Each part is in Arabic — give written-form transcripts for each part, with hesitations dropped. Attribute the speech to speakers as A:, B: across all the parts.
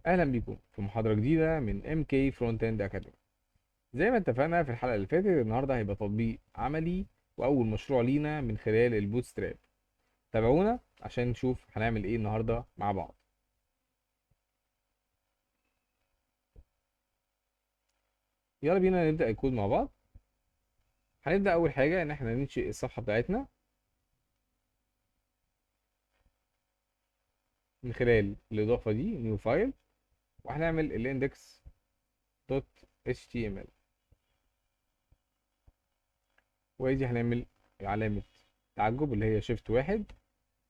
A: اهلا بيكم في محاضره جديده من MK Front End Academy. زي ما اتفقنا في الحلقه اللي فاتت، النهارده هيبقى تطبيق عملي واول مشروع لينا من خلال البوتستراب. تابعونا عشان نشوف هنعمل ايه النهارده مع بعض. يلا بينا نبدا الكود مع بعض. هنبدا اول حاجه ان احنا ننشئ الصفحه بتاعتنا من خلال الاضافه دي نيو فايل، وهنعمل الاندكس دوت html، ودي هنعمل علامه تعجب اللي هي شيفت واحد،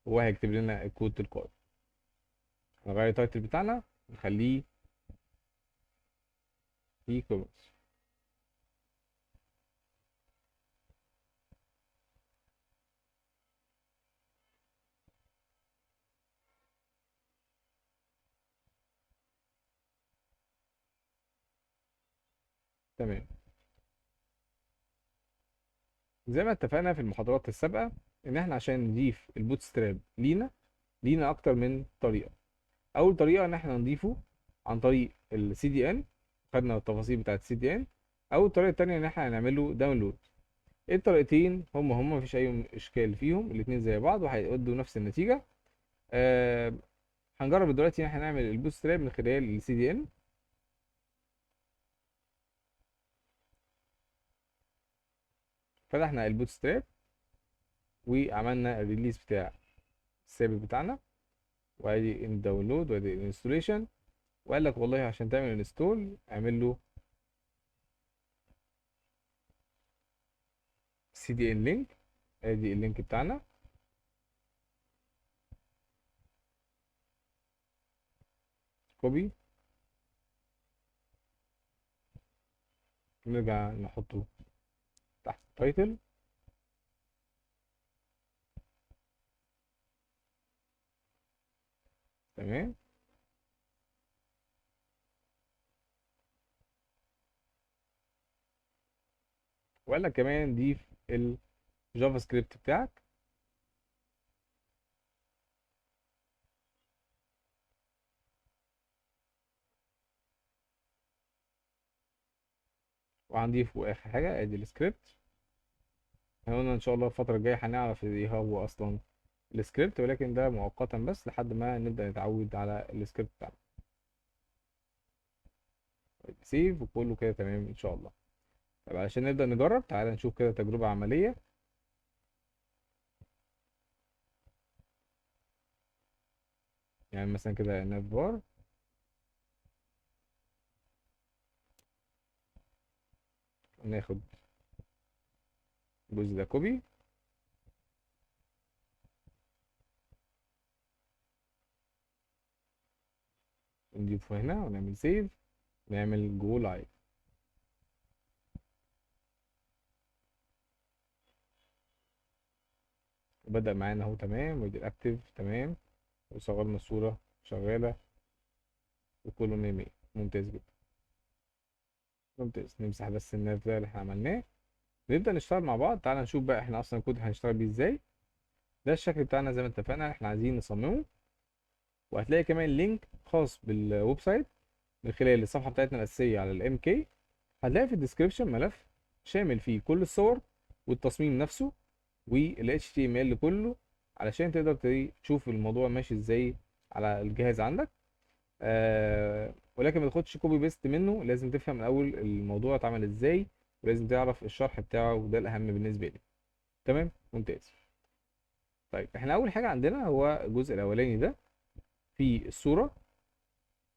A: وهو هيكتب لنا الكود تلقائي. هنغير التايتل بتاعنا نخليه اي كوميرس. تمام. زي ما اتفقنا في المحاضرات السابقة ان احنا عشان نضيف البوتستراب لينا اكتر من طريقة. اول طريقة ان احنا نضيفه عن طريق السي دي ان، خدنا التفاصيل بتاعت السي دي ان. او الطريقة التانية ان احنا هنعمله داونلود. الطريقتين هم مفيش اي اشكال فيهم، الاتنين زي بعض وهيودوا نفس النتيجة. أه هنجرب دلوقتي ان احنا نعمل البوتستراب من خلال السي دي ان. فتحنا البوتستراب وعملنا الريليز بتاع الثابت بتاعنا، وادي الداونلود وادي الانستوليشن. وقال لك والله عشان تعمل انستول اعمل له سي دي ان لينك. ادي اللينك بتاعنا، كوبي، نرجع نحطه تحت التايتل. تمام. وقال لك كمان ضيف الجافا سكريبت بتاعك. وهنضيفه اخر حاجه ادي السكريبت. احنا قلنا ان شاء الله الفتره الجايه هنعرف ايه هو اصلا السكريبت، ولكن ده مؤقتا بس لحد ما نبدا نتعود على السكريبت بتاعنا. سيف وكله كده تمام ان شاء الله. طب علشان نبدا نجرب، تعالى نشوف كده تجربه عمليه. يعني مثلا كده ناف بار، ناخد الجزء ده كوبي، نضيفه هنا ونعمل سيف، نعمل جو لايف. بدأ معانا اهو تمام، ودي الاكتف تمام، وصغرنا الصورة شغالة وكله مية مية. ممتاز جدا. ممتاز. نمسح بس الناف ده اللي احنا عملناه. نبدأ نشتغل مع بعض. تعالى نشوف بقى احنا اصلا الكود هنشتغل بيه ازاي. ده الشكل بتاعنا زي ما اتفقنا احنا عايزين نصممه. وهتلاقي كمان لينك خاص بالويب سايت من خلال الصفحة بتاعتنا الأساسية على الام كي. هتلاقي في الديسكريبشن ملف شامل فيه كل الصور والتصميم نفسه وال HTML كله، علشان تقدر تشوف الموضوع ماشي ازاي على الجهاز عندك. ولكن ما تاخدش كوبي بيست منه، لازم تفهم الاول الموضوع اتعمل ازاي، ولازم تعرف الشرح بتاعه، وده الاهم بالنسبه لي. تمام. ممتاز. طيب احنا اول حاجه عندنا هو الجزء الاولاني ده في الصوره،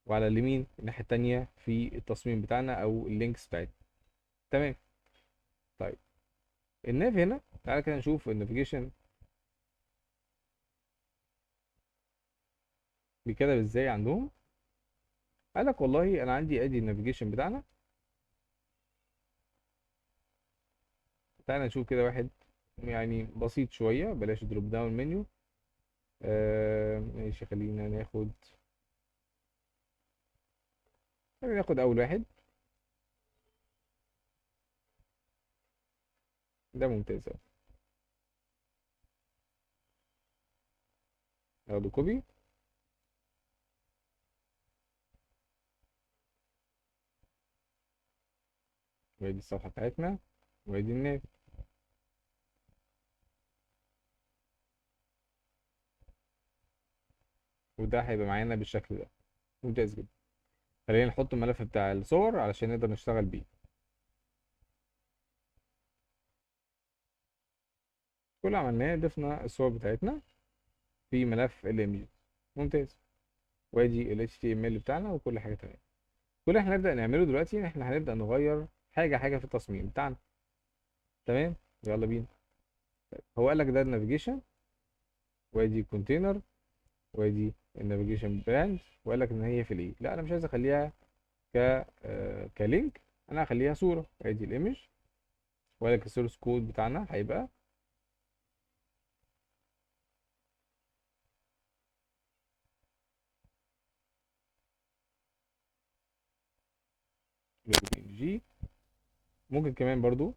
A: وعلى اليمين الناحيه التانيه في التصميم بتاعنا او اللينكس بتاعتنا. تمام. طيب الناف هنا، تعالى كده نشوف النافيجيشن بيتكتب ازاي عندهم. قال لك والله انا عندي ادي النافيجيشن بتاعنا. تعالى نشوف كده واحد يعني بسيط شويه، بلاش دروب داون منيو. ماشي، خلينا ناخد اول واحد. ده ممتاز أوي. ناخده كوبي، وادي الصفحة بتاعتنا، وادي الناس. وده هيبقى معانا بالشكل ده. ممتاز جدا. خلينا نحط الملف بتاع الصور علشان نقدر نشتغل بيه. كل اللي عملناه ضفنا الصور بتاعتنا في ملف الايمج. ممتاز. وادي ال HTML بتاعنا وكل حاجة تمام. كل اللي احنا هنبدأ نعمله دلوقتي ان احنا هنبدأ نغير حاجة حاجة في التصميم بتاعنا. تمام. يلا بينا. هو قال لك ده النافيجيشن، وادي كونتينر، وادي النافيجيشن براند، وقال لك ان هي في الايه. لا انا مش عايز اخليها ك كلينك، انا هخليها صورة. ادي الايمج، وقال لك السورس كود بتاعنا هيبقى جي. ممكن كمان برضو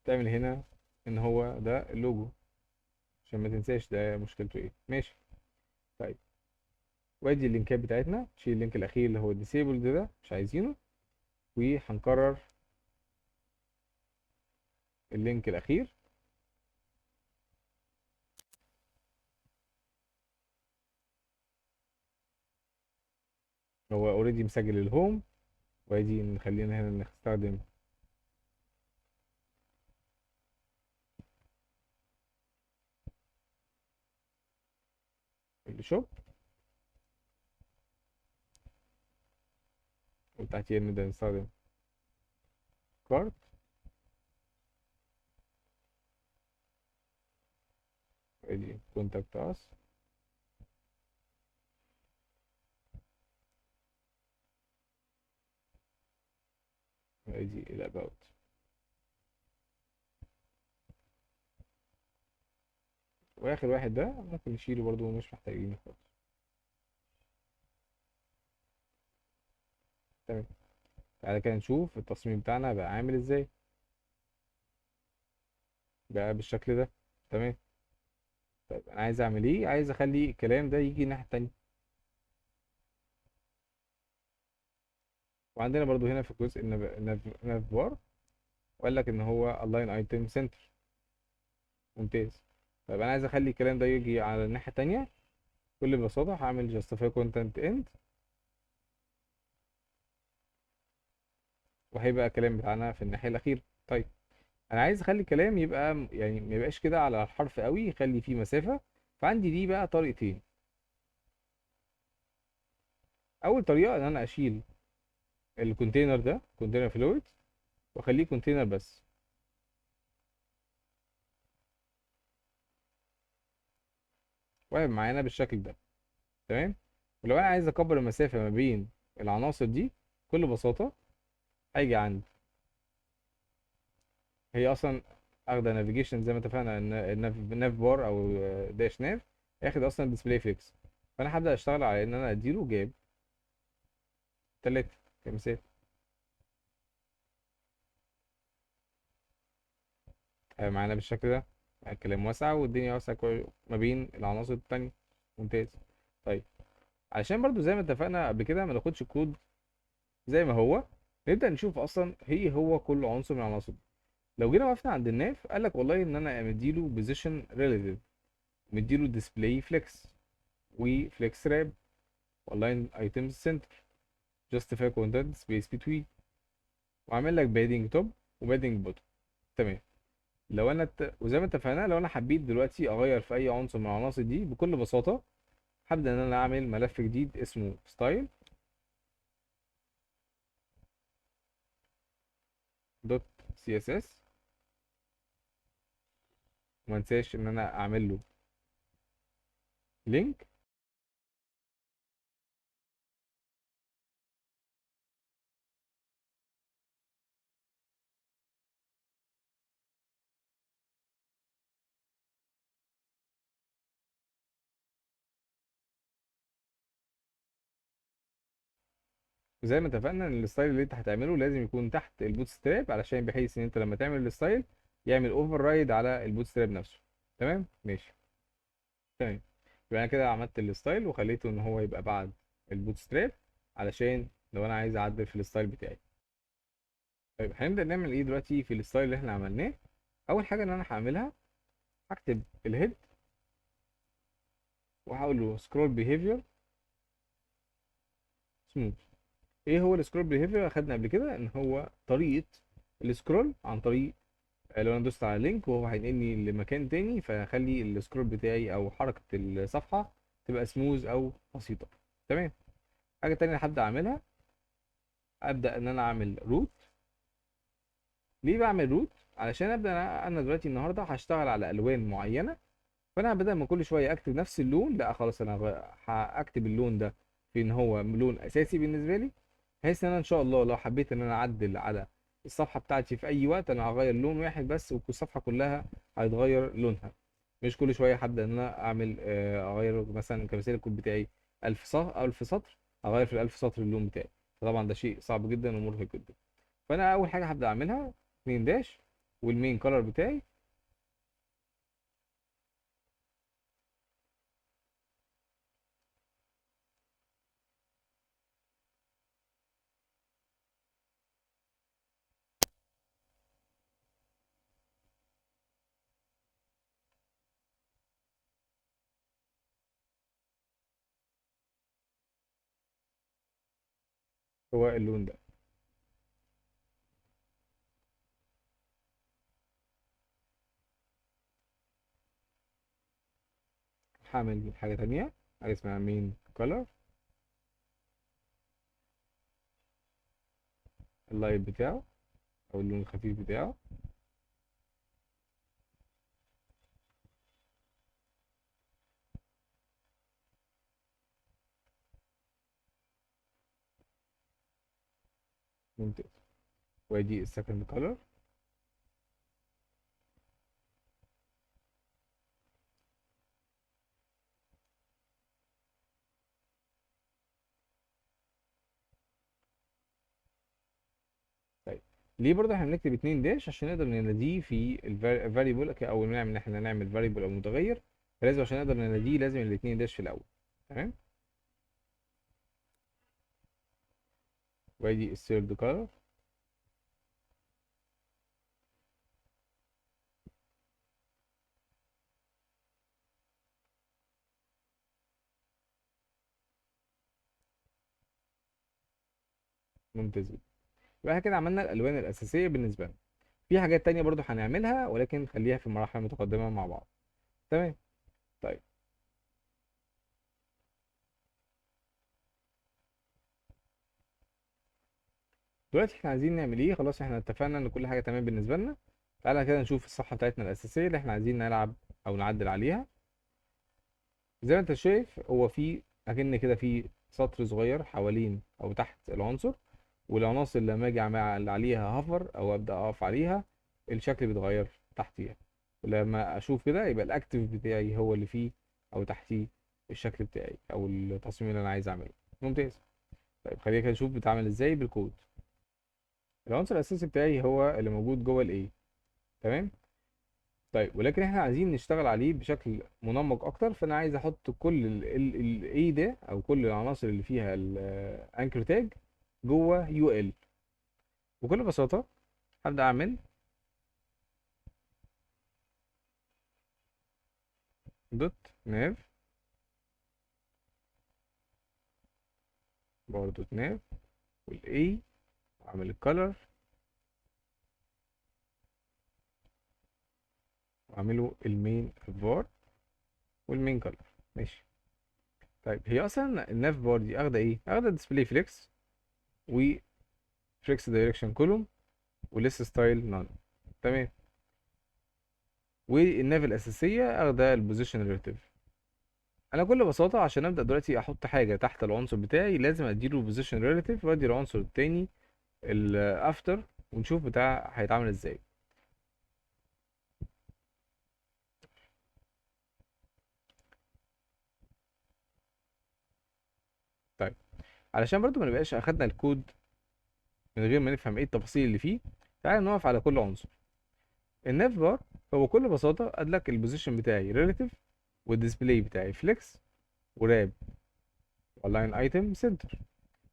A: تعمل هنا ان هو ده اللوجو عشان ما تنساش ده مشكلته ايه. ماشي. طيب، وادي اللينكات بتاعتنا. شيل اللينك الاخير اللي هو الديسيبل ده مش عايزينه، وهنكرر اللينك الاخير. هو اوريدي مسجل الهوم، وادي نخلينا هنا نستخدم الشوب، وتحتيها نبدأ نستخدم كارت. ادي كونتاكت اس، ادي الاباوت. واخر واحد ده ممكن نشيله برضو، مش محتاجينه خالص. تمام. تعالى كده نشوف التصميم بتاعنا بقى عامل ازاي. بقى بالشكل ده. تمام. طيب انا عايز اعمل ايه؟ عايز اخلي الكلام ده يجي الناحيه التانيه. وعندنا برضو هنا في الجزء الناف بار، وقال لك ان هو الاين ايتم سنتر. ممتاز. طيب انا عايز اخلي الكلام ده يجي على الناحيه التانيه. بكل بساطه هعمل justify content end، وهيبقى الكلام بتاعنا في الناحيه الاخيره. طيب انا عايز اخلي الكلام يبقى يعني ما يبقاش كده على الحرف قوي، يخلي فيه مسافه. فعندي دي بقى طريقتين. اول طريقه ان انا اشيل الكونتينر ده، كونتينر فلويد، واخليه كونتينر بس. وهيبقى معانا بالشكل ده. تمام. ولو انا عايز اكبر المسافه ما بين العناصر دي، بكل بساطه هيجي عند، هي اصلا اخده نافيجيشن زي ما اتفقنا، ان الناف بار او داش ناف ياخد اصلا ديسبلاي فيكس. فانا هبدا اشتغل على ان انا اديله جاب 3 كمثال. معانا بالشكل ده. الكلام واسع والدنيا واسعة ما بين العناصر التانية. ممتاز. طيب علشان برضو زي ما اتفقنا قبل كده ما ناخدش الكود زي ما هو، نبدأ نشوف اصلا هو كل عنصر من العناصر دي. لو جينا وقفنا عند الناف، قال لك والله ان انا مديله بوزيشن ريليتيف، مديله ديسبلاي فليكس، وفليكس راب، والاين ايتمز سنتر، جاستيفاي كونتنت سبيس بتوين، وعامل لك بادنج توب وبادنج بوتوم. تمام. لو انا وزي ما اتفقنا لو انا حبيت دلوقتي اغير في اي عنصر من العناصر دي، بكل بساطه هبدا ان انا اعمل ملف جديد اسمه ستايل دوت سي اس اس، وما انساش ان انا اعمل له لينك. وزي ما اتفقنا ان الستايل اللي انت هتعمله لازم يكون تحت البوت ستراب، علشان بحيث ان انت لما تعمل الستايل يعمل اوفر رايد على البوت ستراب نفسه. تمام. ماشي. تمام. يبقى انا كده عملت الستايل وخليته ان هو يبقى بعد البوت ستراب، علشان لو انا عايز اعدل في الستايل بتاعي. طيب هنبدأ نعمل ايه دلوقتي في الستايل اللي احنا عملناه؟ اول حاجة ان انا هعملها، هكتب الهيد وهقول له سكرول بيهيفير سموث. ايه هو السكرول بيهيفير؟ اخدنا قبل كده ان هو طريقة السكرول عن طريق، لو انا دوست على لينك وهو هينقلني لمكان تاني، فهخلي السكرول بتاعي او حركة الصفحة تبقى سموز او بسيطة. تمام. حاجة تانية هبدأ اعملها، ابدأ ان انا اعمل روت. ليه بعمل روت؟ علشان ابدأ انا دلوقتي النهاردة هشتغل على الوان معينة، فانا بدل ما كل شويه اكتب نفس اللون، لا خلاص انا هكتب اللون ده في ان هو لون اساسي بالنسبه لي، بحيث ان انا ان شاء الله لو حبيت ان انا اعدل على الصفحه بتاعتي في اي وقت، انا هغير لون واحد بس والصفحه كلها هيتغير لونها. مش كل شويه هبدا ان انا اعمل اغير مثلا كمثال الكود بتاعي 1000 سطر 1000 سطر، اغير في ال 1000 سطر اللون بتاعي. فطبعا ده شيء صعب جدا ومرهق جدا. فانا اول حاجه هبدا اعملها 2 داش، والمين كولر بتاعي هو اللون ده. هعمل حاجة تانية، حاجة اسمها مين كولر، اللايت بتاعه أو اللون الخفيف بتاعه. ممتاز. وادي السكند كولر. طيب، ليه برضه احنا بنكتب 2 داش؟ عشان نقدر نناديه في الفاريبل، او نعمل ان احنا نعمل فاريبل او متغير، فلازم عشان نقدر نناديه لازم الاتنين داش في الاول. تمام. وادي الثيرد كولر. ممتاز جدا. يبقى احنا كده عملنا الالوان الاساسيه بالنسبه لنا. في حاجات تانية برضه هنعملها ولكن خليها في مراحل متقدمه مع بعض. تمام. طيب، دلوقتي احنا عايزين نعمل ايه؟ خلاص احنا اتفقنا ان كل حاجه تمام بالنسبه لنا. تعالى كده نشوف الصفحه بتاعتنا الاساسيه اللي احنا عايزين نلعب او نعدل عليها. زي ما انت شايف، هو في اكن كده في سطر صغير حوالين او تحت العنصر، والعناصر لما اجي اعمل عليها هفر او ابدا اقف عليها، الشكل بيتغير تحتيها. ولما اشوف كده يبقى الاكتف بتاعي هو اللي فيه او تحتيه الشكل بتاعي او التصميم اللي انا عايز اعمله. ممتاز. طيب خلينا كده نشوف بيتعمل ازاي بالكود. العنصر الاساسي بتاعي هو اللي موجود جوه الايه. تمام. طيب، ولكن احنا عايزين نشتغل عليه بشكل منمق اكتر، فانا عايز احط كل الاي ده او كل العناصر اللي فيها الانكر تاج جوه يو ال. بكل بساطه هبدا اعمل دوت ناف، برضه دوت ناف، والاي، واعمل الكالر واعمله المين بار والمين كالر. ماشي. طيب، هي اصلا الناف بار دي اخده ايه؟ اخده ديسبلاي فليكس، وفليكس دايركشن كولوم، وليس ستايل نان. تمام. والناف الاساسيه اخده البوزيشن ريليتيف. انا بكل بساطه عشان ابدا دلوقتي احط حاجه تحت العنصر بتاعي لازم اديله بوزيشن ريليتيف، وادي العنصر التاني الافتر، ونشوف بتاع هيتعامل ازاي. طيب، علشان برضو ما نبقاش اخدنا الكود من غير ما نفهم ايه التفاصيل اللي فيه، تعال نقف على كل عنصر. الناف بار هو بكل بساطه قال لك البوزيشن بتاعي ريليتيف والديسبلاي بتاعي فليكس وراب الاين ايتم سنتر.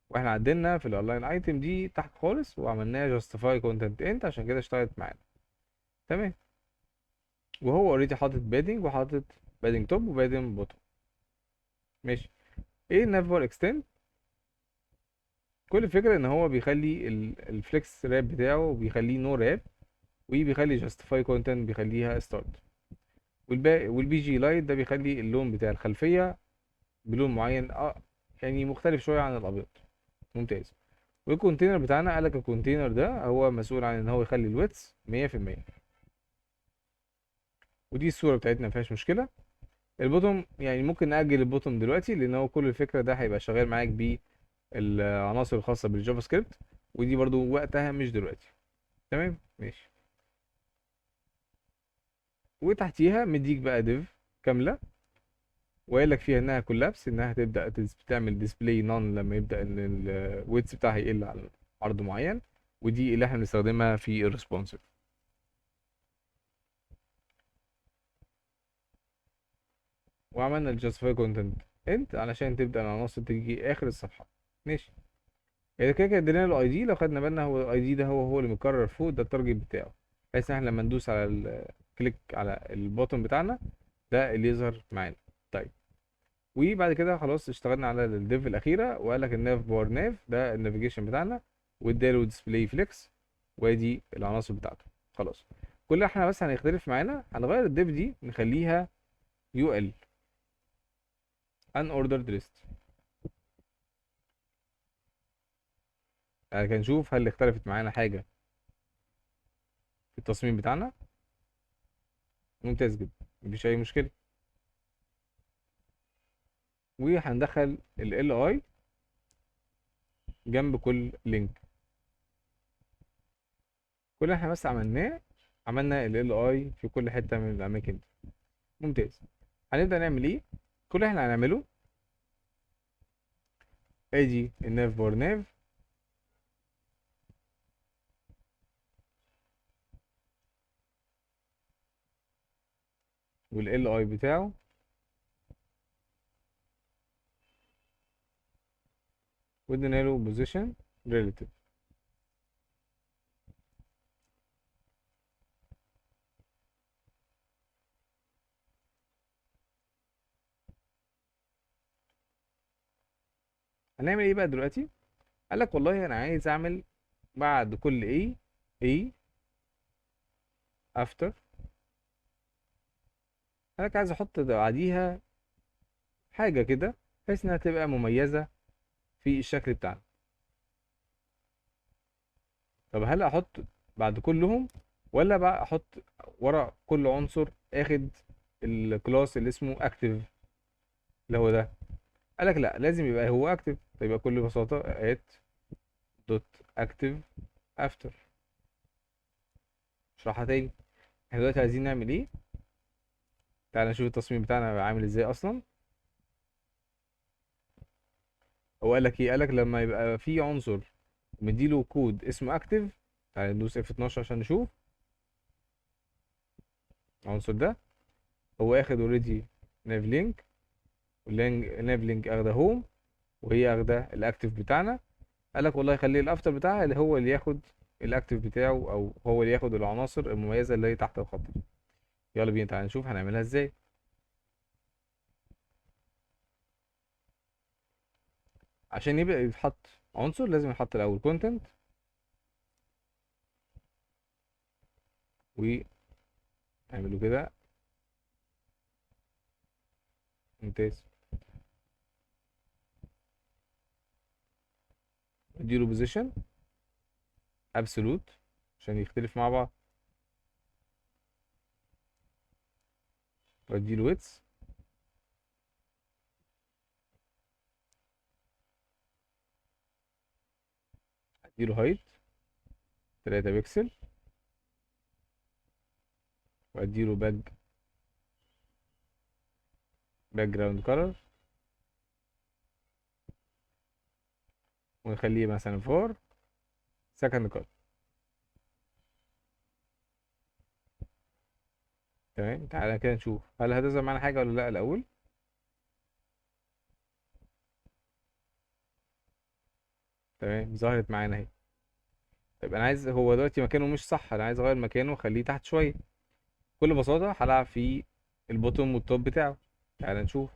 A: واحنا عدلنا في الالاين ايتم دي تحت خالص وعملناها جاستيفاي كونتنت انت، عشان كده اشتغلت معانا تمام. وهو اوريدي حاطط بادنج وحاطط بادنج توب وبادنج بوتوم. ماشي. ايه الناف بار اكستند؟ كل الفكره ان هو بيخلي الفليكس راب بتاعه بيخليه نو راب، وبيخلي جاستيفاي كونتنت بيخليها ستارت. والباقي والبي جي لايت ده بيخلي اللون بتاع الخلفيه بلون معين يعني مختلف شويه عن الابيض. ممتاز. والكونتينر بتاعنا قالك الكونتينر ده هو مسؤول عن ان هو يخلي الويتس 100%. ودي الصوره بتاعتنا مفيهاش مشكله. البوتوم يعني ممكن نأجل البوتوم دلوقتي، لان هو كل الفكره ده هيبقى شغال معاك بالعناصر الخاصه بالجافا سكريبت، ودي برضو وقتها مش دلوقتي. تمام ماشي. وتحتيها مديك بقى ديف كامله، وقايل لك فيها انها كولابس، انها تبدا تعمل ديسبلاي نون لما يبدا ان الويتس بتاعها يقل على عرض معين، ودي اللي احنا بنستخدمها في الريسبونسيف. وعملنا الجاستيفاي كونتنت انت علشان تبدا العناصر تيجي اخر الصفحه. ماشي. اذا كده كده ادينا له اي دي، لو خدنا بالنا هو الاي دي ده هو اللي متكرر فوق، ده التارجت بتاعه، بحيث ان احنا لما ندوس على كليك على البوتن بتاعنا ده اللي يظهر معانا. طيب. وبعد كده خلاص اشتغلنا على الديف الاخيره، وقال لك الناف بار ناف ده النافيجيشن بتاعنا، واداله ديسبلاي فليكس، وادي العناصر بتاعته. خلاص. كل اللي احنا بس هنختلف معانا هنغير الديف دي نخليها يو ال ان اوردرد ليست. يعني نشوف هل اختلفت معانا حاجه في التصميم بتاعنا. ممتاز جدا، مفيش اي مشكله. وهندخل ال اي جنب كل لينك. كل اللي احنا بس عملناه عملنا ال اي في كل حته من الاماكن دي. ممتاز. هنبدا نعمل ايه؟ كل اللي احنا هنعمله ادي الناف بار ناف، والال اي بتاعه، وادينا له بوزيشن ريليتيف. هنعمل ايه بقى دلوقتي؟ قال لك والله انا عايز اعمل بعد كل ايه افتر. قال لك عايز احط بعديها حاجه كده بحيث انها تبقى مميزه في الشكل بتاعنا. طب هل احط بعد كلهم، ولا بقى احط ورا كل عنصر اخد الكلاس اللي اسمه اكتف اللي هو ده؟ قالك لا، لازم يبقى هو اكتف. فيبقى بكل بساطة ات دوت اكتف افتر. اشرحها تاني. احنا دلوقتي عايزين نعمل ايه؟ تعالى نشوف التصميم بتاعنا عامل ازاي اصلا. هو قالك ايه؟ قالك لما يبقى في عنصر مديله كود اسمه اكتف، تعالى ندوس F12 عشان نشوف العنصر ده. هو اخد اوريدي ناف لينك، والناف لينك اخده هوم، وهي اخده الاكتف بتاعنا. قالك والله خليه الافتر بتاعها اللي هو اللي ياخد الاكتف بتاعه، او هو اللي ياخد العناصر المميزه اللي هي تحت الخط دي. يلا بينا تعالى نشوف هنعملها ازاي. عشان يبقى يتحط عنصر لازم يحط الاول كونتنت، ونعمله كده. ممتاز. اديله بوزيشن ابسولوت عشان يختلف مع بعض، واديله ويتس، اديله هايت 3 بكسل، واديله باك جراوند كولر، ونخليه مثلا فور سكند كولر. تمام، تعالى كده نشوف هل هتظهر معانا حاجه ولا لا الاول. تمام، ظهرت معانا اهي. طيب انا عايز، هو دلوقتي مكانه مش صح، انا عايز اغير مكانه واخليه تحت شويه. بكل بساطه هلعب في البوتوم والتوب بتاعه. تعالى نشوف.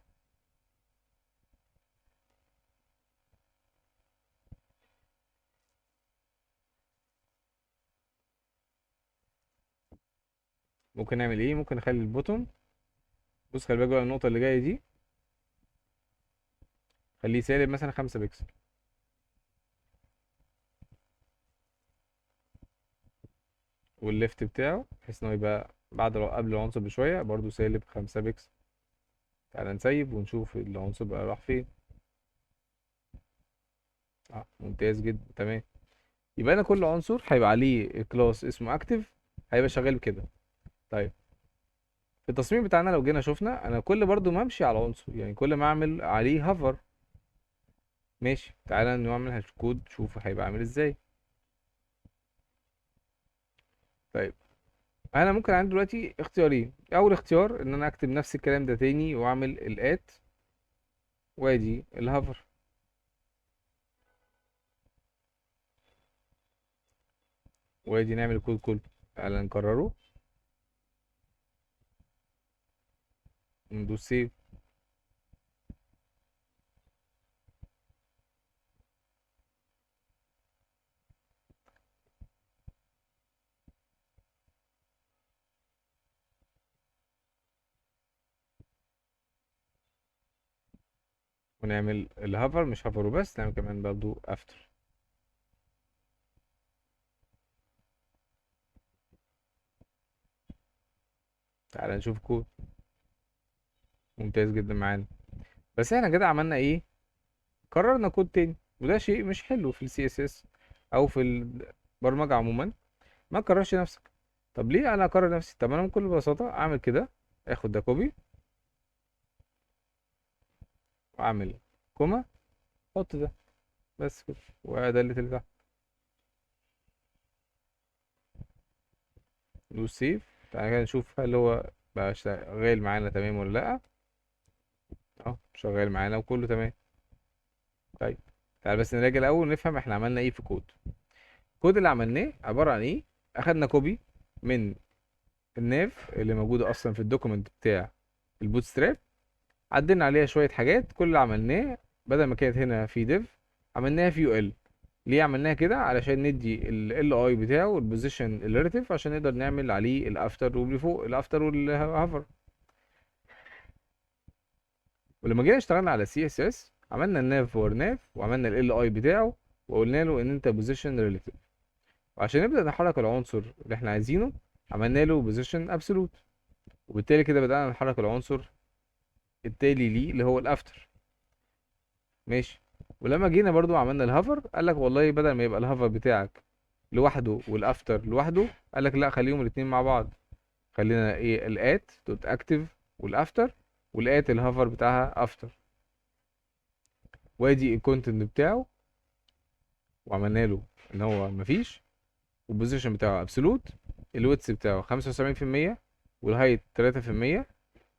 A: ممكن نعمل ايه؟ ممكن نخلي البوتوم، بص خلي بالك بقى النقطه اللي جايه دي، خليه سالب مثلا 5 بكسل. والليفت بتاعه بحيث انه يبقى بعد قبل العنصر بشويه برضو سالب 5 بكسل. تعالى نسيب ونشوف العنصر بقى راح فين. ممتاز جدا، تمام. يبقى انا كل عنصر هيبقى عليه كلاس اسمه اكتف، هيبقى شغال كده. طيب في التصميم بتاعنا لو جينا شفنا، انا كل برضو ما امشي على عنصر، يعني كل ما اعمل عليه هافر. ماشي، تعالى نعمل هاش كود شوف هيبقى عامل ازاي. طيب انا ممكن عندي دلوقتي اختيارين. اول اختيار ان انا اكتب نفس الكلام ده تاني واعمل الات، وادي الهافر، وادي نعمل الكود كله. تعالى نكرره وندوس سيف. ونعمل الهافر، مش هافر وبس، نعمل كمان برضو افتر. تعالى نشوف كود. ممتاز جدا معانا. بس احنا كده عملنا ايه؟ كررنا كود تاني، وده شيء مش حلو في السي اس اس او في البرمجه عموما. ما تكررش نفسك. طب ليه انا اكرر نفسي؟ طب انا بكل بساطه اعمل كده، اخد ده كوبي واعمل كوما، احط ده، بس كده، وده اللي تحت. دوس سيف. تعالى كده نشوف هل هو بقى شغال معانا تمام ولا لا. اه شغال معانا وكله تمام. طيب تعال بس نراجع الاول نفهم احنا عملنا ايه في كود. الكود اللي عملناه عباره عن ايه؟ اخدنا كوبي من الناف اللي موجوده اصلا في الدوكيمنت بتاع البوتستراب، عدلنا عليها شويه حاجات. كل اللي عملناه بدل ما كانت هنا في ديف عملناها في يو ال. ليه عملناها كده؟ علشان ندي ال اي بتاعه البوزيشن الريلاتيف عشان نقدر نعمل عليه الافتر واللي فوق الافتر والهافر. ولما جينا اشتغلنا على سي اس اس عملنا الناف فور ناف وعملنا ال اي بتاعه وقلنا له ان انت بوزيشن ريلاتيف. وعشان نبدا نحرك العنصر اللي احنا عايزينه عملنا له بوزيشن ابسولوت. وبالتالي كده بدانا نحرك العنصر التالي ليه اللي هو الافتر. ماشي. ولما جينا برضو عملنا الهافر قال لك والله بدل ما يبقى الهافر بتاعك لوحده والافتر لوحده، قال لك لا خليهم الاتنين مع بعض. خلينا ايه الات دوت اكتف والافتر، والات الهافر بتاعها افتر. وادي الكونتنت بتاعه وعملنا له ان هو مفيش، والبوزيشن بتاعه ابسولوت، الويتس بتاعه 75%، والهايت 3%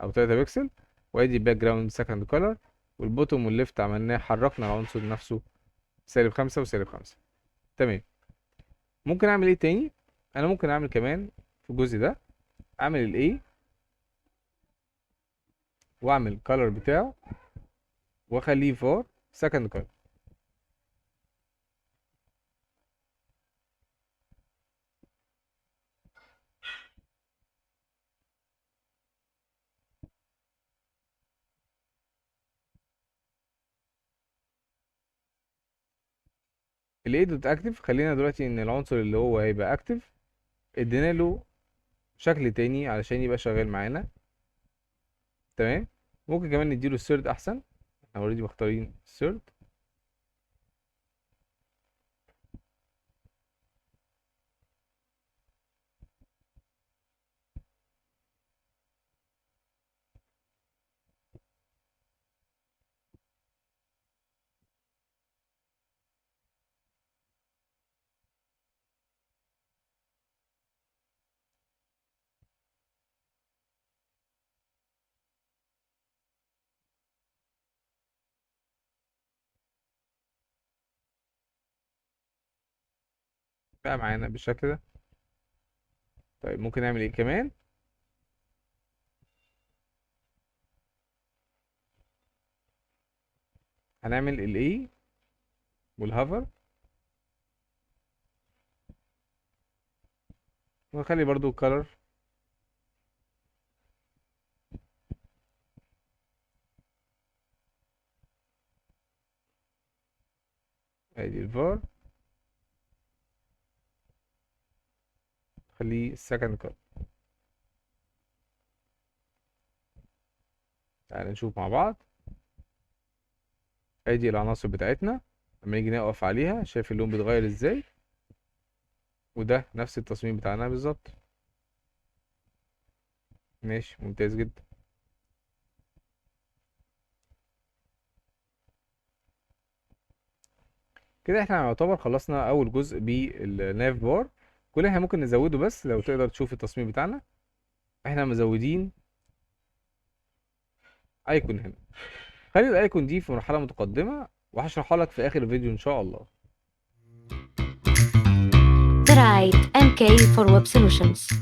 A: او 3 بكسل. وادي الباك جراوند سكند كولر. والبوتوم والليفت عملناه حركنا العنصر نفسه -5 وسالب 5. تمام. ممكن اعمل ايه تاني؟ انا ممكن اعمل كمان في الجزء ده، اعمل الاي واعمل الكالر بتاعه واخليه فور سكند كولر. الاي دوت اكتف، خلينا دلوقتي ان العنصر اللي هو هيبقى اكتف ادينا له شكل تاني علشان يبقى شغال معانا. تمام. ممكن كمان نديله السيرد احسن، احنا اوريدي مختارين السيرد. بقى معانا بالشكل ده. طيب ممكن نعمل ايه كمان؟ هنعمل الاي والهافر، ونخلي برضو الكالر. ادي الفار، خليه السكند كات. تعال نشوف مع بعض. ادي العناصر بتاعتنا، لما نيجي نقف عليها شايف اللون بيتغير ازاي، وده نفس التصميم بتاعنا بالظبط. ماشي، ممتاز جدا. كده احنا يعتبر خلصنا اول جزء بالناف بار. كل اللي احنا ممكن نزوده، بس لو تقدر تشوف التصميم بتاعنا، احنا مزودين ايكون هنا. خلي الايكون دي في مرحلة متقدمة، وهشرحها لك في اخر الفيديو ان شاء الله.
B: برعاية MK for Web Solutions.